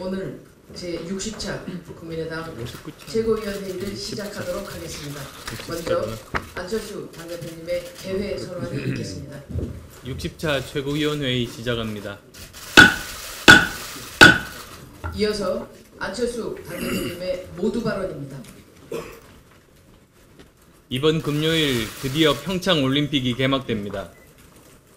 오늘 제60차 국민의당 최고위원회의를 시작하도록 하겠습니다. 먼저 안철수 당대표님의 개회 선언을 읽겠습니다. 60차 최고위원회의 시작합니다. 이어서 안철수 당대표님의 모두 발언입니다. 이번 금요일 드디어 평창올림픽이 개막됩니다.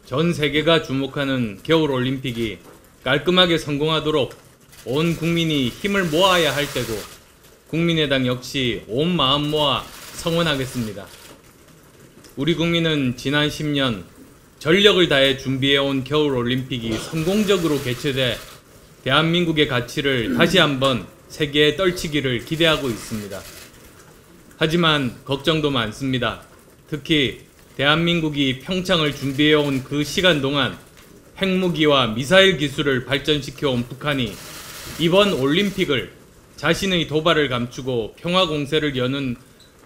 전 세계가 주목하는 겨울올림픽이 깔끔하게 성공하도록 온 국민이 힘을 모아야 할 때고 국민의당 역시 온 마음 모아 성원하겠습니다. 우리 국민은 지난 10년 전력을 다해 준비해온 겨울올림픽이 성공적으로 개최돼 대한민국의 가치를 다시 한번 세계에 떨치기를 기대하고 있습니다. 하지만 걱정도 많습니다. 특히 대한민국이 평창을 준비해온 그 시간 동안 핵무기와 미사일 기술을 발전시켜온 북한이 이번 올림픽을 자신의 도발을 감추고 평화 공세를 여는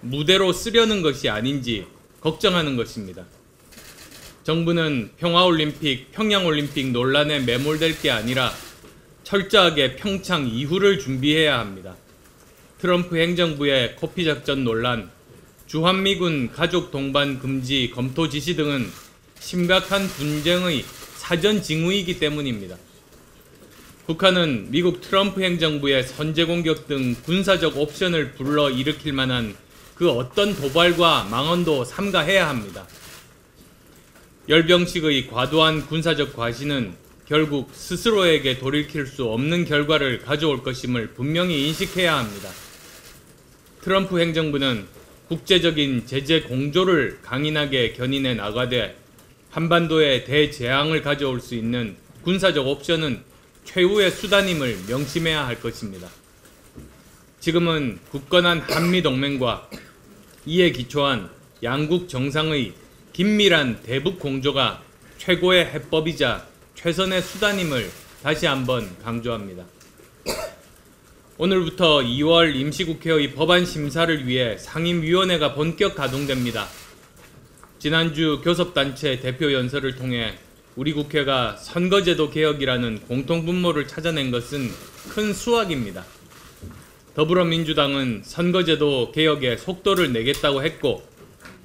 무대로 쓰려는 것이 아닌지 걱정하는 것입니다. 정부는 평화올림픽, 평양올림픽 논란에 매몰될 게 아니라 철저하게 평창 이후를 준비해야 합니다. 트럼프 행정부의 코피작전 논란, 주한미군 가족 동반 금지 검토 지시 등은 심각한 분쟁의 사전 징후이기 때문입니다. 북한은 미국 트럼프 행정부의 선제 공격 등 군사적 옵션을 불러 일으킬 만한 그 어떤 도발과 망언도 삼가해야 합니다. 열병식의 과도한 군사적 과시는 결국 스스로에게 돌이킬 수 없는 결과를 가져올 것임을 분명히 인식해야 합니다. 트럼프 행정부는 국제적인 제재 공조를 강인하게 견인해 나가되 한반도에 대재앙을 가져올 수 있는 군사적 옵션은 최후의 수단임을 명심해야 할 것입니다. 지금은 굳건한 한미동맹과 이에 기초한 양국 정상의 긴밀한 대북 공조가 최고의 해법이자 최선의 수단임을 다시 한번 강조합니다. 오늘부터 2월 임시국회의 법안 심사를 위해 상임위원회가 본격 가동됩니다. 지난주 교섭단체 대표 연설을 통해 우리 국회가 선거제도 개혁이라는 공통분모를 찾아낸 것은 큰 수확입니다. 더불어민주당은 선거제도 개혁에 속도를 내겠다고 했고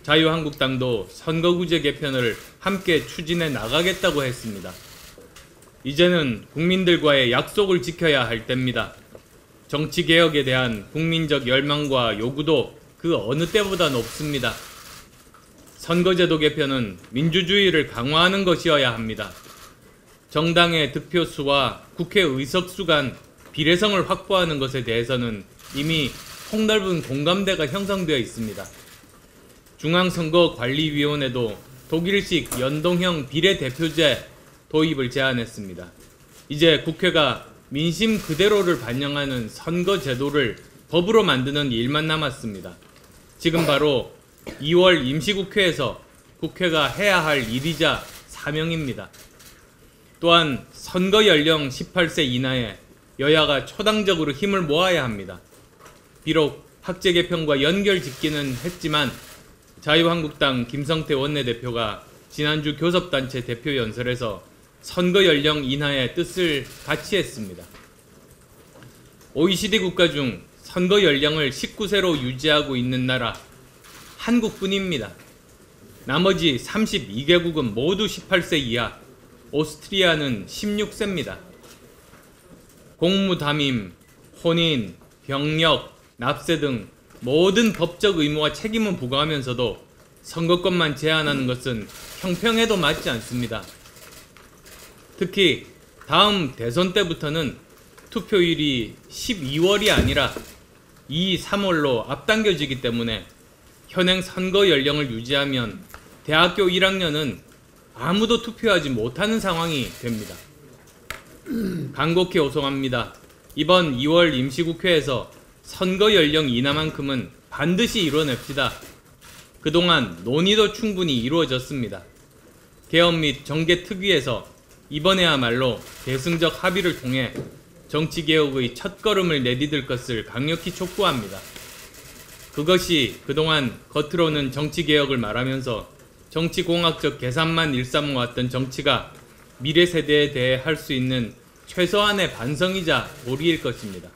자유한국당도 선거구제 개편을 함께 추진해 나가겠다고 했습니다. 이제는 국민들과의 약속을 지켜야 할 때입니다. 정치개혁에 대한 국민적 열망과 요구도 그 어느 때보다 높습니다. 선거제도 개편은 민주주의를 강화하는 것이어야 합니다. 정당의 득표수와 국회 의석수 간 비례성을 확보하는 것에 대해서는 이미 폭넓은 공감대가 형성되어 있습니다. 중앙선거관리위원회도 독일식 연동형 비례대표제 도입을 제안했습니다. 이제 국회가 민심 그대로를 반영하는 선거제도를 법으로 만드는 일만 남았습니다. 지금 바로 2월 임시국회에서 국회가 해야 할 일이자 사명입니다. 또한 선거 연령 18세 이하에 여야가 초당적으로 힘을 모아야 합니다. 비록 학제 개편과 연결짓기는 했지만 자유한국당 김성태 원내대표가 지난주 교섭단체 대표 연설에서 선거 연령 인하의 뜻을 같이 했습니다. OECD 국가 중 선거 연령을 19세로 유지하고 있는 나라 한국뿐입니다. 나머지 32개국은 모두 18세 이하, 오스트리아는 16세입니다. 공무 담임, 혼인, 병력, 납세 등 모든 법적 의무와 책임은 부과하면서도 선거권만 제한하는 것은 형평에도 맞지 않습니다. 특히 다음 대선 때부터는 투표일이 12월이 아니라 2, 3월로 앞당겨지기 때문에 현행 선거 연령을 유지하면 대학교 1학년은 아무도 투표하지 못하는 상황이 됩니다. 간곡히 호소합니다. 이번 2월 임시국회에서 선거 연령 인하만큼은 반드시 이뤄냅시다. 그동안 논의도 충분히 이루어졌습니다. 개헌 및 정개특위에서 이번에야말로 대승적 합의를 통해 정치개혁의 첫걸음을 내디딜 것을 강력히 촉구합니다. 그것이 그동안 겉으로는 정치개혁을 말하면서 정치공학적 계산만 일삼아왔던 정치가 미래 세대에 대해 할 수 있는 최소한의 반성이자 도리일 것입니다.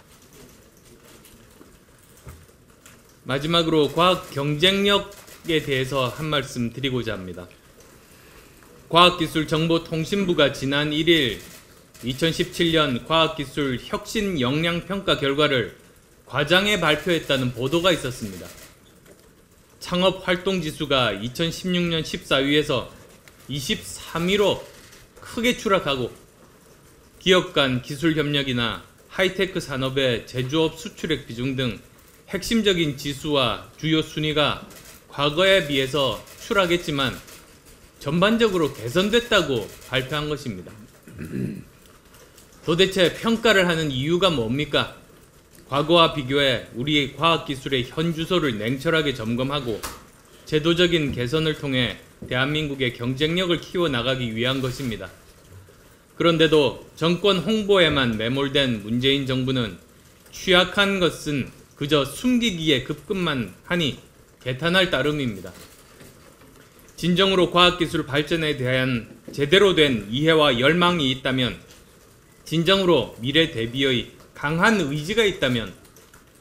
마지막으로 과학 경쟁력에 대해서 한 말씀 드리고자 합니다. 과학기술정보통신부가 지난 1일 2017년 과학기술 혁신 역량평가 결과를 과장해 발표했다는 보도가 있었습니다. 창업활동지수가 2016년 14위에서 23위로 크게 추락하고 기업 간 기술협력이나 하이테크 산업의 제조업 수출액 비중 등 핵심적인 지수와 주요 순위가 과거에 비해서 추락했지만 전반적으로 개선됐다고 발표한 것입니다. 도대체 평가를 하는 이유가 뭡니까? 과거와 비교해 우리 과학기술의 현주소를 냉철하게 점검하고 제도적인 개선을 통해 대한민국의 경쟁력을 키워나가기 위한 것입니다. 그런데도 정권 홍보에만 매몰된 문재인 정부는 취약한 것은 그저 숨기기에 급급만 하니 개탄할 따름입니다. 진정으로 과학기술 발전에 대한 제대로 된 이해와 열망이 있다면, 진정으로 미래 대비의 강한 의지가 있다면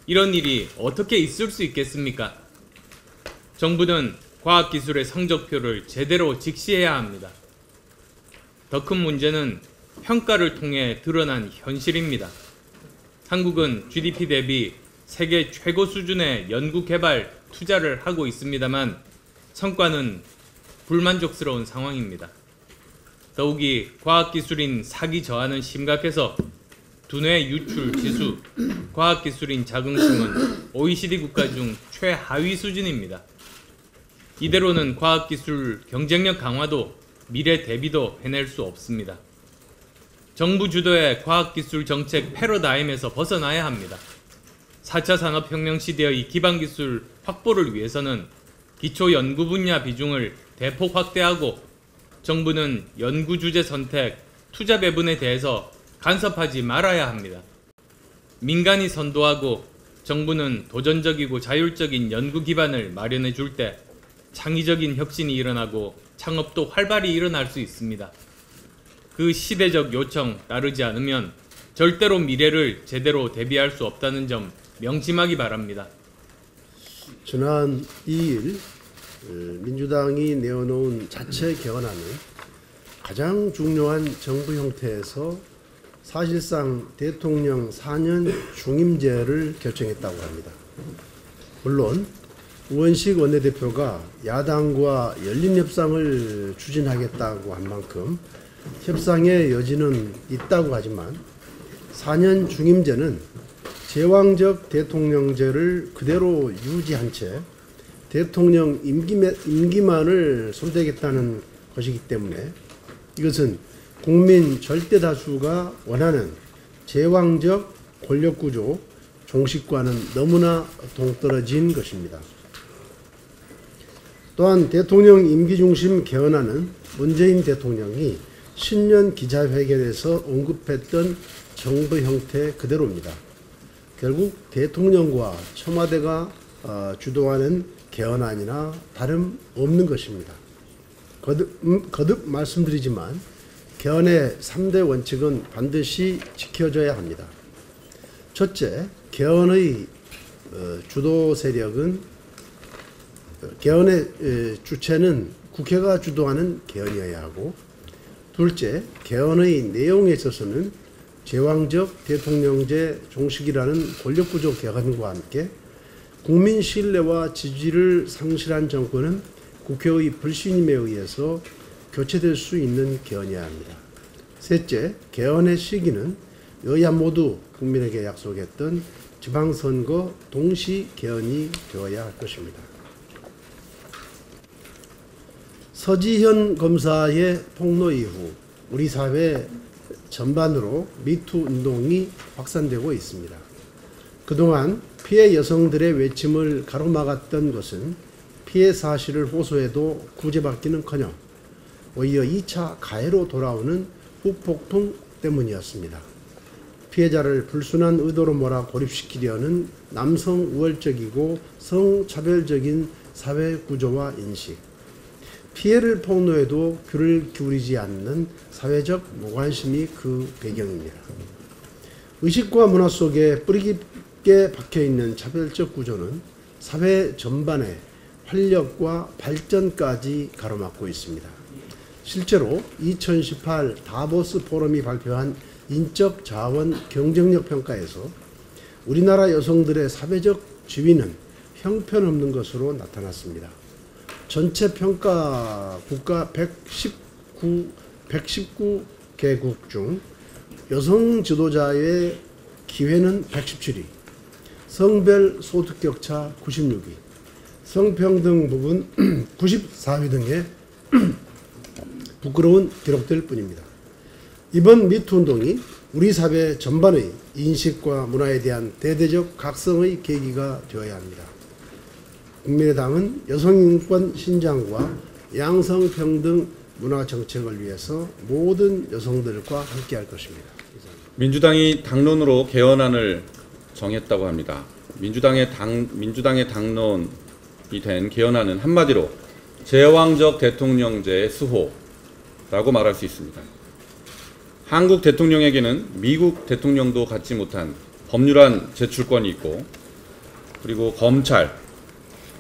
이런 일이 어떻게 있을 수 있겠습니까? 정부는 과학기술의 성적표를 제대로 직시해야 합니다. 더 큰 문제는 평가를 통해 드러난 현실입니다. 한국은 GDP 대비 세계 최고 수준의 연구개발 투자를 하고 있습니다만 성과는 불만족스러운 상황입니다. 더욱이 과학기술인 사기 저하는 심각해서 두뇌 유출 지수, 과학기술인 자긍심은 OECD 국가 중 최하위 수준입니다. 이대로는 과학기술 경쟁력 강화도 미래 대비도 해낼 수 없습니다. 정부 주도의 과학기술 정책 패러다임에서 벗어나야 합니다. 4차 산업혁명 시대의 기반기술 확보를 위해서는 기초 연구 분야 비중을 대폭 확대하고 정부는 연구 주제 선택, 투자 배분에 대해서 간섭하지 말아야 합니다. 민간이 선도하고 정부는 도전적이고 자율적인 연구 기반을 마련해 줄 때 창의적인 혁신이 일어나고 창업도 활발히 일어날 수 있습니다. 그 시대적 요청 따르지 않으면 절대로 미래를 제대로 대비할 수 없다는 점 명심하기 바랍니다. 지난 2일 민주당이 내어놓은 자체 개헌안은 가장 중요한 정부 형태에서 사실상 대통령 4년 중임제를 결정했다고 합니다. 물론 우원식 원내대표가 야당과 열린 협상을 추진하겠다고 한 만큼 협상의 여지는 있다고 하지만 4년 중임제는 제왕적 대통령제를 그대로 유지한 채 대통령 임기만을 손대겠다는 것이기 때문에 이것은 국민 절대 다수가 원하는 제왕적 권력구조 종식과는 너무나 동떨어진 것입니다. 또한 대통령 임기 중심 개헌안은 문재인 대통령이 신년 기자회견에서 언급했던 정부 형태 그대로입니다. 결국 대통령과 청와대가 주도하는 개헌안이나 다름없는 것입니다. 거듭 말씀드리지만 개헌의 3대 원칙은 반드시 지켜져야 합니다. 첫째, 개헌의 주도 세력은 개헌의 주체는 국회가 주도하는 개헌이어야 하고, 둘째, 개헌의 내용에 있어서는 제왕적 대통령제 종식이라는 권력구조 개헌과 함께 국민 신뢰와 지지를 상실한 정권은 국회의 불신임에 의해서 교체될 수 있는 개헌이어야 합니다. 셋째, 개헌의 시기는 여야 모두 국민에게 약속했던 지방선거 동시 개헌이 되어야 할 것입니다. 서지현 검사의 폭로 이후 우리 사회 전반으로 미투 운동이 확산되고 있습니다. 그동안 피해 여성들의 외침을 가로막았던 것은 피해 사실을 호소해도 구제받기는커녕 오히려 2차 가해로 돌아오는 후폭풍 때문이었습니다. 피해자를 불순한 의도로 몰아 고립시키려는 남성 우월적이고 성차별적인 사회 구조와 인식, 피해를 폭로해도 귀를 기울이지 않는 사회적 무관심이 그 배경입니다. 의식과 문화 속에 뿌리 깊게 박혀있는 차별적 구조는 사회 전반의 활력과 발전까지 가로막고 있습니다. 실제로 2018 다보스 포럼이 발표한 인적 자원 경쟁력 평가에서 우리나라 여성들의 사회적 지위는 형편없는 것으로 나타났습니다. 전체 평가 국가 119개국 중 여성 지도자의 기회는 117위, 성별 소득 격차 96위, 성평등 부분 94위 등의 부끄러운 기록들 뿐입니다. 이번 미투 운동이 우리 사회 전반의 인식과 문화에 대한 대대적 각성의 계기가 되어야 합니다. 국민의당은 여성인권 신장과 양성평등 문화 정책을 위해서 모든 여성들과 함께할 것입니다. 민주당이 당론으로 개헌안을 정했다고 합니다. 민주당의 당론이 된 개헌안은 한마디로 제왕적 대통령제의 수호라고 말할 수 있습니다. 한국 대통령에게는 미국 대통령도 갖지 못한 법률안 제출권이 있고, 그리고 검찰,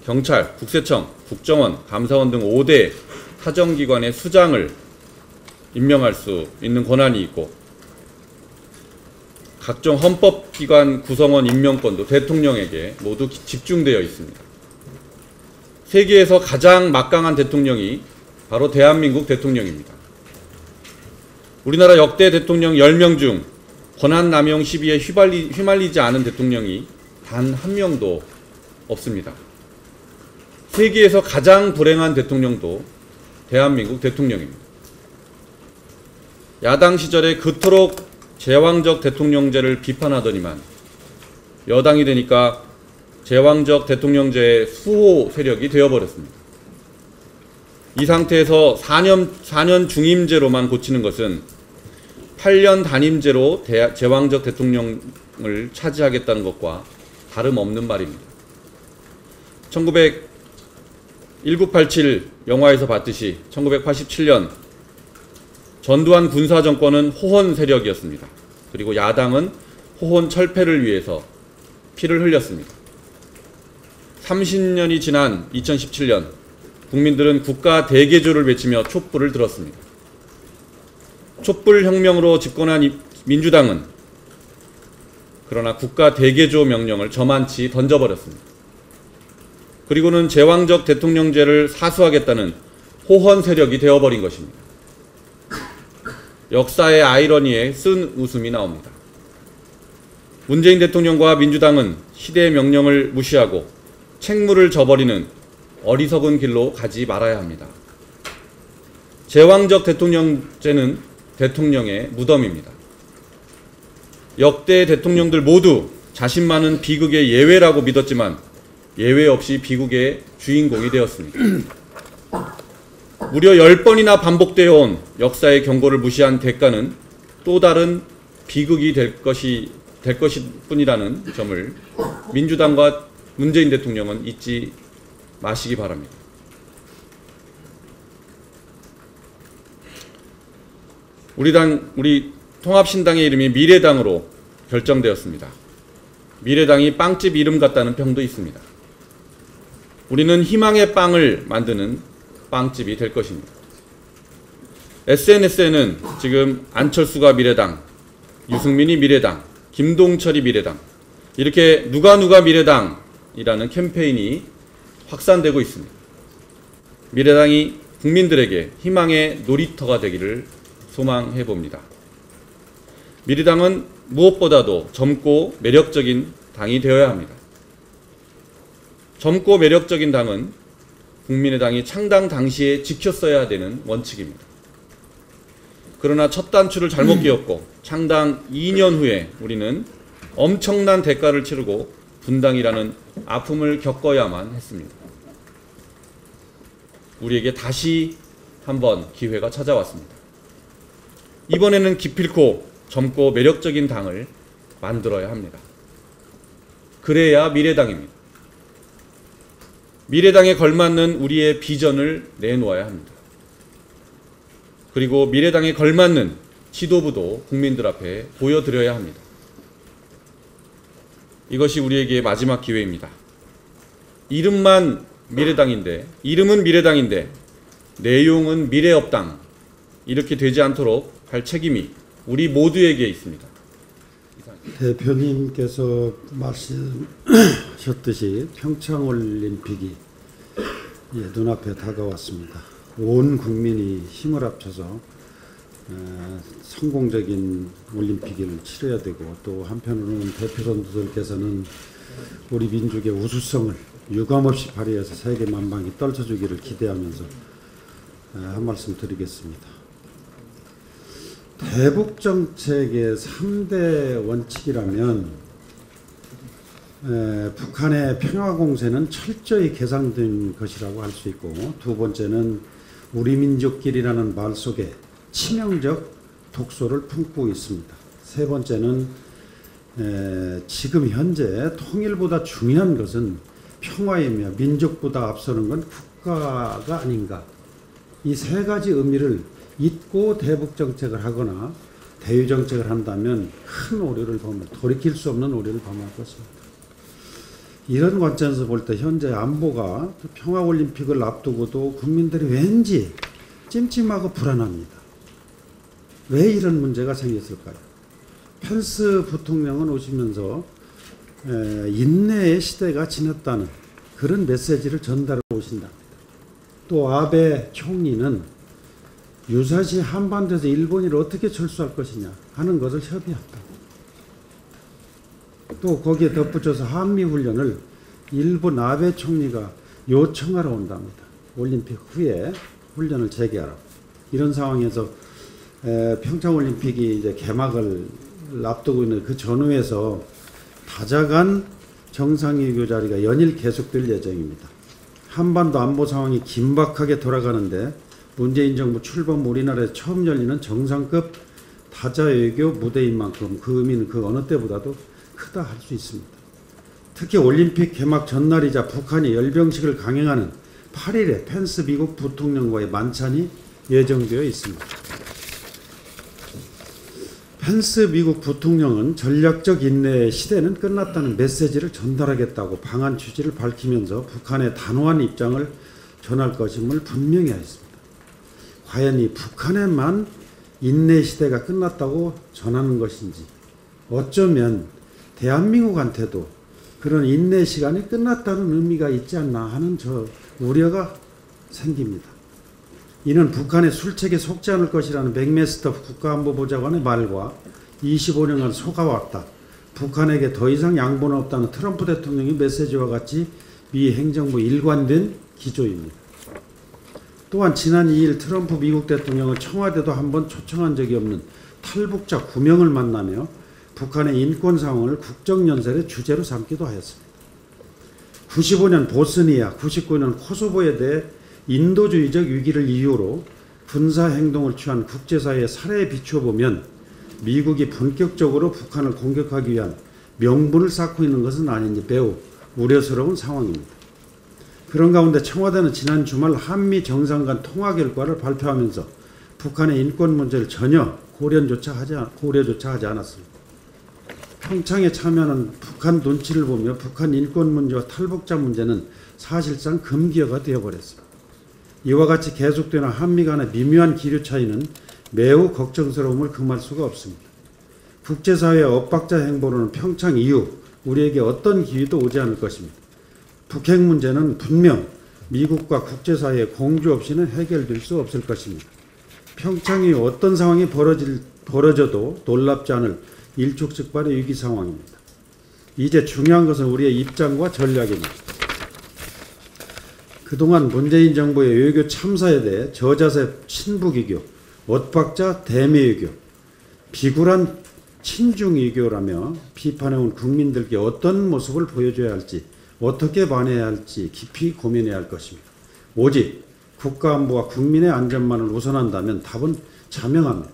경찰, 국세청, 국정원, 감사원 등 5대 사정기관의 수장을 임명할 수 있는 권한이 있고, 각종 헌법기관 구성원 임명권도 대통령에게 모두 집중되어 있습니다. 세계에서 가장 막강한 대통령이 바로 대한민국 대통령입니다. 우리나라 역대 대통령 10명 중 권한남용 시비에 휘말리지 않은 대통령이 단 한 명도 없습니다. 세계에서 가장 불행한 대통령도 대한민국 대통령입니다. 야당 시절에 그토록 제왕적 대통령제를 비판하더니만 여당이 되니까 제왕적 대통령제의 수호 세력이 되어버렸습니다. 이 상태에서 4년 중임제로만 고치는 것은 8년 단임제로 제왕적 대통령을 차지하겠다는 것과 다름없는 말입니다. 1987 영화에서 봤듯이 1987년 전두환 군사정권은 호헌 세력이었습니다. 그리고 야당은 호헌 철폐를 위해서 피를 흘렸습니다. 30년이 지난 2017년 국민들은 국가 대개조를 외치며 촛불을 들었습니다. 촛불혁명으로 집권한 민주당은 그러나 국가 대개조 명령을 저만치 던져버렸습니다. 그리고는 제왕적 대통령제를 사수하겠다는 호헌 세력이 되어버린 것입니다. 역사의 아이러니에 쓴 웃음이 나옵니다. 문재인 대통령과 민주당은 시대의 명령을 무시하고 책무를 져버리는 어리석은 길로 가지 말아야 합니다. 제왕적 대통령제는 대통령의 무덤입니다. 역대 대통령들 모두 자신만은 비극의 예외라고 믿었지만 예외 없이 비극의 주인공이 되었습니다. 무려 10번이나 반복되어 온 역사의 경고를 무시한 대가는 또 다른 비극이 될 것일 뿐이라는 점을 민주당과 문재인 대통령은 잊지 마시기 바랍니다. 우리 통합신당의 이름이 미래당으로 결정되었습니다. 미래당이 빵집 이름 같다는 평도 있습니다. 우리는 희망의 빵을 만드는 빵집이 될 것입니다. SNS에는 지금 안철수가 미래당, 유승민이 미래당, 김동철이 미래당, 이렇게 누가 미래당이라는 캠페인이 확산되고 있습니다. 미래당이 국민들에게 희망의 놀이터가 되기를 소망해 봅니다. 미래당은 무엇보다도 젊고 매력적인 당이 되어야 합니다. 젊고 매력적인 당은 국민의당이 창당 당시에 지켰어야 되는 원칙입니다. 그러나 첫 단추를 잘못 끼웠고 창당 2년 후에 우리는 엄청난 대가를 치르고 분당이라는 아픔을 겪어야만 했습니다. 우리에게 다시 한번 기회가 찾아왔습니다. 이번에는 기필코 젊고 매력적인 당을 만들어야 합니다. 그래야 미래당입니다. 미래당에 걸맞는 우리의 비전을 내놓아야 합니다. 그리고 미래당에 걸맞는 지도부도 국민들 앞에 보여드려야 합니다. 이것이 우리에게 마지막 기회입니다. 이름은 미래당인데 내용은 미래업당, 이렇게 되지 않도록 할 책임이 우리 모두에게 있습니다. 대표님께서 말씀하셨듯이 평창올림픽이 눈앞에 다가왔습니다. 온 국민이 힘을 합쳐서 성공적인 올림픽을 치러야 되고, 또 한편으로는 대표 선수들께서는 우리 민족의 우수성을 유감없이 발휘해서 세계 만방이 떨쳐주기를 기대하면서 한 말씀 드리겠습니다. 대북 정책의 3대 원칙이라면 북한의 평화 공세는 철저히 계산된 것이라고 할 수 있고, 두 번째는 우리 민족끼리라는 말 속에 치명적 독소를 품고 있습니다. 세 번째는 지금 현재 통일보다 중요한 것은 평화이며 민족보다 앞서는 건 국가가 아닌가. 이 세 가지 의미를 잊고 대북 정책을 하거나 대유 정책을 한다면 큰 오류를 돌이킬 수 없는 오류를 범할 것입니다. 이런 관점에서 볼 때 현재 안보가 평화올림픽을 앞두고도 국민들이 왠지 찜찜하고 불안합니다. 왜 이런 문제가 생겼을까요? 펜스 부통령은 오시면서 인내의 시대가 지났다는 그런 메시지를 전달해 오신답니다. 또 아베 총리는 유사시 한반도에서 일본이 어떻게 철수할 것이냐 하는 것을 협의한다. 또 거기에 덧붙여서 한미훈련을 일본 아베 총리가 요청하러 온답니다. 올림픽 후에 훈련을 재개하라고. 이런 상황에서 평창올림픽이 이제 개막을 앞두고 있는 그 전후에서 다자간 정상회교 자리가 연일 계속될 예정입니다. 한반도 안보 상황이 긴박하게 돌아가는데 문재인 정부 출범 우리나라에서 처음 열리는 정상급 다자외교 무대인 만큼 그 의미는 그 어느 때보다도 크다 할 수 있습니다. 특히 올림픽 개막 전날이자 북한이 열병식을 강행하는 8일에 펜스 미국 부통령과의 만찬이 예정되어 있습니다. 펜스 미국 부통령은 전략적 인내의 시대는 끝났다는 메시지를 전달하겠다고 방한 취지를 밝히면서 북한의 단호한 입장을 전할 것임을 분명히 하였습니다. 과연 이 북한에만 인내 시대가 끝났다고 전하는 것인지, 어쩌면 대한민국한테도 그런 인내 시간이 끝났다는 의미가 있지 않나 하는 우려가 생깁니다. 이는 북한의 술책에 속지 않을 것이라는 맥메스터 국가안보보좌관의 말과 25년간 속아왔다, 북한에게 더 이상 양보는 없다는 트럼프 대통령의 메시지와 같이 미 행정부 일관된 기조입니다. 또한 지난 2일 트럼프 미국 대통령을 청와대도 한번 초청한 적이 없는 탈북자 9명을 만나며 북한의 인권 상황을 국정연설의 주제로 삼기도 하였습니다. 95년 보스니아, 99년 코소보에 대해 인도주의적 위기를 이유로 군사행동을 취한 국제사회의 사례에 비춰보면 미국이 본격적으로 북한을 공격하기 위한 명분을 쌓고 있는 것은 아닌지 매우 우려스러운 상황입니다. 그런 가운데 청와대는 지난 주말 한미 정상 간 통화 결과를 발표하면서 북한의 인권 문제를 전혀 고려조차 하지 않았습니다. 평창에 참여하는 북한 눈치를 보며 북한 인권 문제와 탈북자 문제는 사실상 금기어가 되어버렸습니다. 이와 같이 계속되는 한미 간의 미묘한 기류 차이는 매우 걱정스러움을 금할 수가 없습니다. 국제사회의 엇박자 행보로는 평창 이후 우리에게 어떤 기회도 오지 않을 것입니다. 북핵 문제는 분명 미국과 국제사회의 공조 없이는 해결될 수 없을 것입니다. 평창 이후 어떤 상황이 벌어져도 놀랍지 않을 일촉즉발의 위기 상황입니다. 이제 중요한 것은 우리의 입장과 전략입니다. 그동안 문재인 정부의 외교 참사에 대해 저자세 친북위교, 엇박자 대매외교, 비굴한 친중위교라며 비판해온 국민들께 어떤 모습을 보여줘야 할지, 어떻게 반해야 할지 깊이 고민해야 할 것입니다. 오직 국가안보와 국민의 안전만을 우선한다면 답은 자명합니다.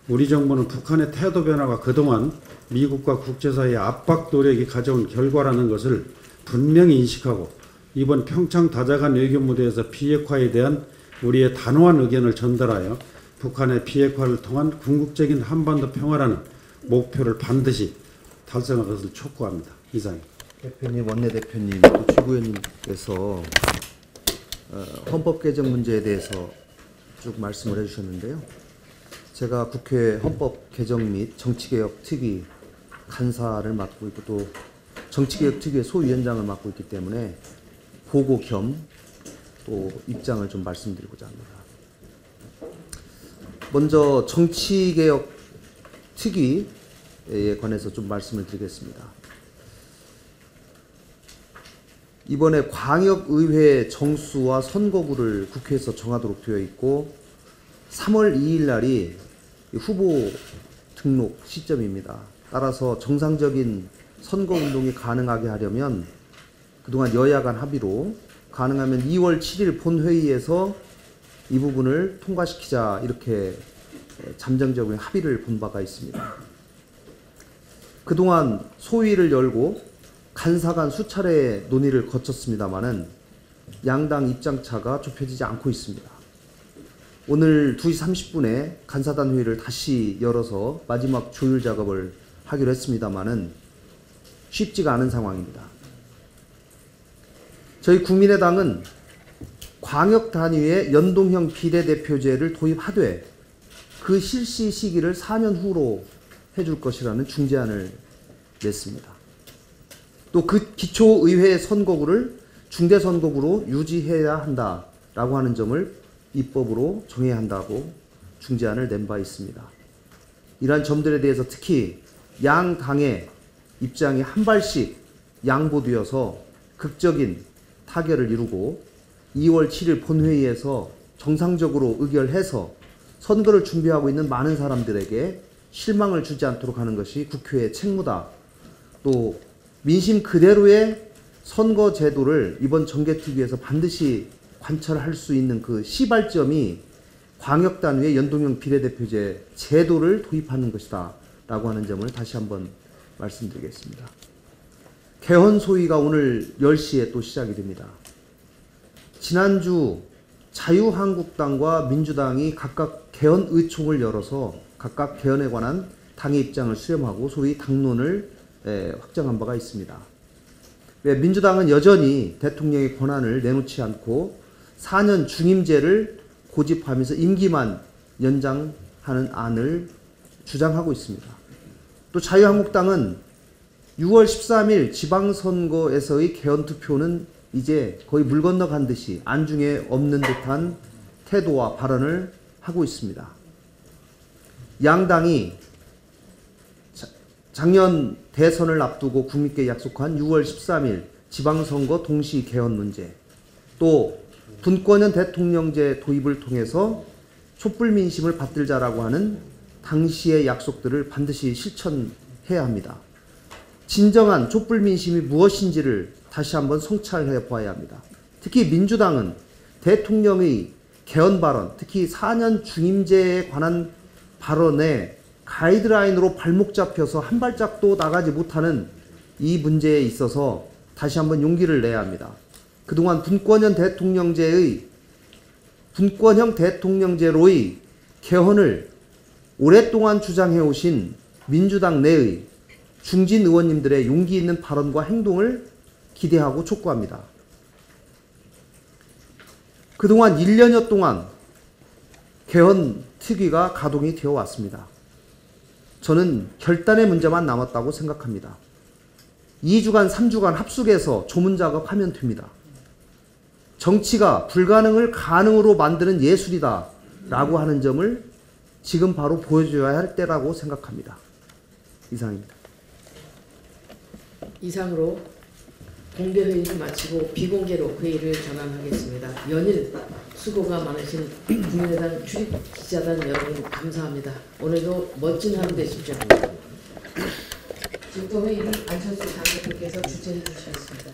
우리 정부는 북한의 태도 변화가 그동안 미국과 국제사회의 압박 노력이 가져온 결과라는 것을 분명히 인식하고 이번 평창 다자간 외교 무대에서 비핵화에 대한 우리의 단호한 의견을 전달하여 북한의 비핵화를 통한 궁극적인 한반도 평화라는 목표를 반드시 달성할 것을 촉구합니다. 이상입니다. 대표님, 원내대표님, 또 최고위원님께서 헌법 개정 문제에 대해서 쭉 말씀을 해주셨는데요. 제가 국회 헌법 개정 및 정치개혁 특위 간사를 맡고 있고 또 정치개혁 특위의 소위원장을 맡고 있기 때문에 보고 겸 또 입장을 좀 말씀드리고자 합니다. 먼저 정치개혁 특위에 관해서 좀 말씀을 드리겠습니다. 이번에 광역의회 정수와 선거구를 국회에서 정하도록 되어 있고 3월 2일 날이 후보 등록 시점입니다. 따라서 정상적인 선거운동이 가능하게 하려면 그동안 여야 간 합의로 가능하면 2월 7일 본회의에서 이 부분을 통과시키자 이렇게 잠정적인 합의를 본 바가 있습니다. 그동안 소위를 열고 간사 간 수차례 논의를 거쳤습니다마는 양당 입장차가 좁혀지지 않고 있습니다. 오늘 2시 30분에 간사단 회의를 다시 열어서 마지막 조율 작업을 하기로 했습니다마는 쉽지가 않은 상황입니다. 저희 국민의당은 광역 단위의 연동형 비례대표제를 도입하되 그 실시 시기를 4년 후로 해줄 것이라는 중재안을 냈습니다. 또 그 기초의회 선거구를 중대선거구로 유지해야 한다라고 하는 점을 입법으로 정해야 한다고 중재안을 낸 바 있습니다. 이러한 점들에 대해서 특히 양 당의 입장이 한 발씩 양보되어서 극적인 타결을 이루고 2월 7일 본회의에서 정상적으로 의결해서 선거를 준비하고 있는 많은 사람들에게 실망을 주지 않도록 하는 것이 국회의 책무다. 또 민심 그대로의 선거 제도를 이번 정개특위에서 반드시 관철할 수 있는 그 시발점이 광역단위의 연동형 비례대표제 제도를 도입하는 것이다 라고 하는 점을 다시 한번 말씀드리겠습니다. 개헌 소위가 오늘 10시에 또 시작이 됩니다. 지난주 자유한국당과 민주당이 각각 개헌 의총을 열어서 각각 개헌에 관한 당의 입장을 수렴하고 소위 당론을 확정한 바가 있습니다. 민주당은 여전히 대통령의 권한을 내놓지 않고 4년 중임제를 고집하면서 임기만 연장하는 안을 주장하고 있습니다. 또 자유한국당은 6월 13일 지방선거에서의 개헌투표는 이제 거의 물 건너간 듯이 안중에 없는 듯한 태도와 발언을 하고 있습니다. 양당이 작년 대선을 앞두고 국민께 약속한 6월 13일 지방선거 동시 개헌 문제, 또 분권형 대통령제 도입을 통해서 촛불 민심을 받들자라고 하는 당시의 약속들을 반드시 실천해야 합니다. 진정한 촛불 민심이 무엇인지를 다시 한번 성찰해 보아야 합니다. 특히 민주당은 대통령의 개헌 발언, 특히 4년 중임제에 관한 발언에 가이드라인으로 발목 잡혀서 한 발짝도 나가지 못하는 이 문제에 있어서 다시 한번 용기를 내야 합니다. 그동안 분권형 대통령제로의 개헌을 오랫동안 주장해 오신 민주당 내의 중진 의원님들의 용기 있는 발언과 행동을 기대하고 촉구합니다. 그동안 1년여 동안 개헌 특위가 가동이 되어 왔습니다. 저는 결단의 문제만 남았다고 생각합니다. 2주간 3주간 합숙해서 조문 작업하면 됩니다. 정치가 불가능을 가능으로 만드는 예술이다 라고 하는 점을 지금 바로 보여줘야 할 때라고 생각합니다. 이상입니다. 이상으로 공개 회의를 마치고 비공개로 회의를 전환하겠습니다. 연일 수고가 많으신 국민의당 출입 기자단 여러분 감사합니다. 오늘도 멋진 하루 되십시오. 지금부터 회의는 안철수 당대표께서 주재해 주시겠습니다.